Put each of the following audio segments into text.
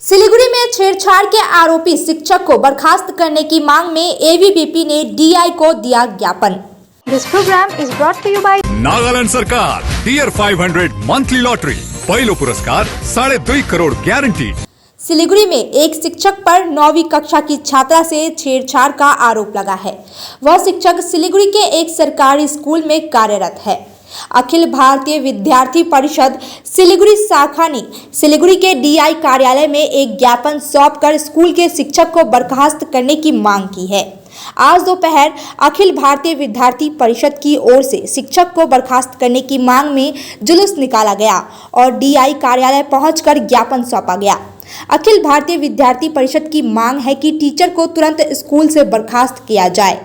सिलीगुड़ी में छेड़छाड़ के आरोपी शिक्षक को बर्खास्त करने की मांग में एबीवीपी ने डीआई को दिया ज्ञापन। This program is brought to you by Nagaland सरकार टियर 500 मंथली लॉटरी पहलो पुरस्कार 2.5 करोड़ गारंटी। सिलीगुड़ी में एक शिक्षक पर 9वीं कक्षा की छात्रा से छेड़छाड़ का आरोप लगा है। वह शिक्षक सिलीगुड़ी के एक सरकारी स्कूल में कार्यरत है। अखिल भारतीय विद्यार्थी परिषद सिलीगुड़ी शाखा ने सिलीगुड़ी के डीआई कार्यालय में एक ज्ञापन सौंपकर स्कूल के शिक्षक को बर्खास्त करने की मांग की है। आज दोपहर अखिल भारतीय विद्यार्थी परिषद की ओर से शिक्षक को बर्खास्त करने की मांग में जुलूस निकाला गया और डीआई कार्यालय पहुंचकर ज्ञापन सौंपा गया। अखिल भारतीय विद्यार्थी परिषद की मांग है कि टीचर को तुरंत स्कूल से बर्खास्त किया जाए।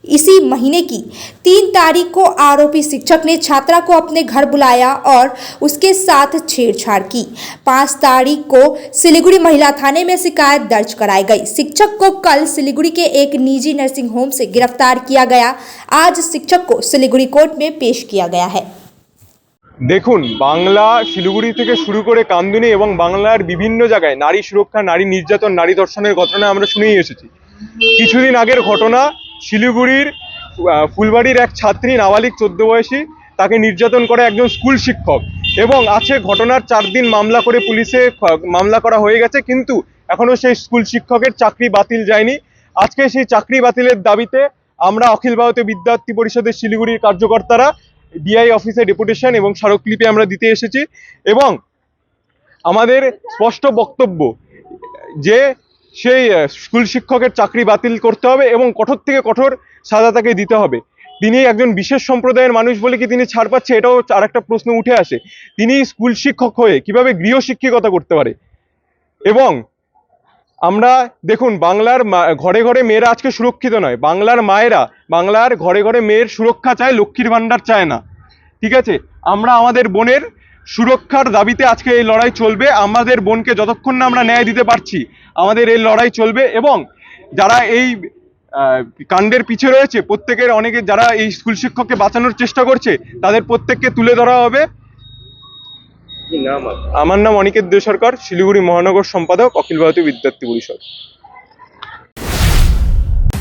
इसी महीने की 3 तारीख को आरोपी शिक्षक ने छात्रा को अपने घर बुलाया और उसके साथ छेड़छाड़ की। 5 तारीख को सिलीगुड़ी महिला थाने में शिकायत दर्ज कराई गई। शिक्षक को कल सिलीगुड़ी के एक निजी नर्सिंग होम से गिरफ्तार किया गया। आज शिक्षक को सिलीगुड़ी कोर्ट में पेश किया गया है। দেখুন, বাংলা শিলিগুড়ি থেকে শুরু করে কামদুনি এবং বাংলার বিভিন্ন জায়গায় নারী সুরক্ষা, নারী নির্যাতন, নারী ধর্ষণের ঘটনা আমরা শুনেই এসেছি। কিছুদিন আগের ঘটনা শিলিগুড়ির ফুলবাড়ির এক ছাত্রী, নাবালিক 14 বয়সী, তাকে নির্যাতন করে একজন স্কুল শিক্ষক এবং আছে ঘটনার 4 দিন মামলা করে পুলিশে মামলা করা হয়ে গেছে, কিন্তু এখনো সেই স্কুল শিক্ষকের চাকরি বাতিল যায়নি। আজকে সেই চাকরি বাতিলের দাবিতে আমরা অখিল ভারতীয় বিদ্যার্থী পরিষদের শিলিগুড়ির কার্যকর্তারা ডিআই অফিসে ডেপুটেশন এবং স্মারকলিপি আমরা দিতে এসেছি এবং আমাদের স্পষ্ট বক্তব্য যে সেই স্কুল শিক্ষকের চাকরি বাতিল করতে হবে এবং কঠোর থেকে কঠোর সাজা তাকে দিতে হবে। তিনি একজন বিশেষ সম্প্রদায়ের মানুষ বলে কি তিনি ছাড় পাচ্ছে, এটাও আরেকটা প্রশ্ন উঠে আসে। তিনি স্কুল শিক্ষক হয়ে কিভাবে গৃহশিক্ষিকতা করতে পারে? এবং আমরা দেখুন, বাংলার ঘরে ঘরে মেয়েরা আজকে সুরক্ষিত নয়। বাংলার মায়েরা বাংলার ঘরে ঘরে মেয়ের সুরক্ষা চায়, লক্ষ্মীর ভাণ্ডার চায় না। ঠিক আছে, আমরা আমাদের বোনের সুরক্ষার দাবিতে আজকে এই লড়াই চলবে। আমাদের বোনকে যতক্ষণ না আমরা ন্যায় দিতে পারছি আমাদের এই লড়াই চলবে এবং যারা এই কাণ্ডের পিছে রয়েছে প্রত্যেকের, অনেকে যারা এই স্কুল শিক্ষককে বাঁচানোর চেষ্টা করছে তাদের প্রত্যেককে তুলে ধরা হবে। আমার নাম অনিকেত দে সরকার, শিলিগুড়ি মহানগর সম্পাদক, অখিল ভারতীয় বিদ্যার্থী পরিষদ।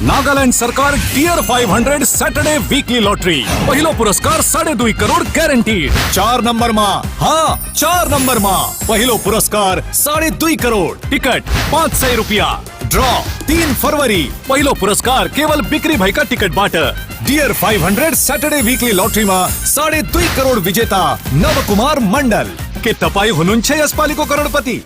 नागालैंड सरकार टियर 500 सैटरडे वीकली लॉटरी पहलो पुरस्कार 2.5 करोड़ गारंटीड। 4 नंबर मा, हाँ 4 नंबर मा पहलो पुरस्कार 2.5 करोड़ टिकट 500 रुपया। ड्रॉ 3 फरवरी पहलो पुरस्कार केवल बिक्री भाई का टिकट बाट। टियर 500 सैटरडे वीकली लॉटरी मा 2.5 करोड़ विजेता नव कुमार मंडल के तपाई हुनुंचे यशपाली को करोड़पति।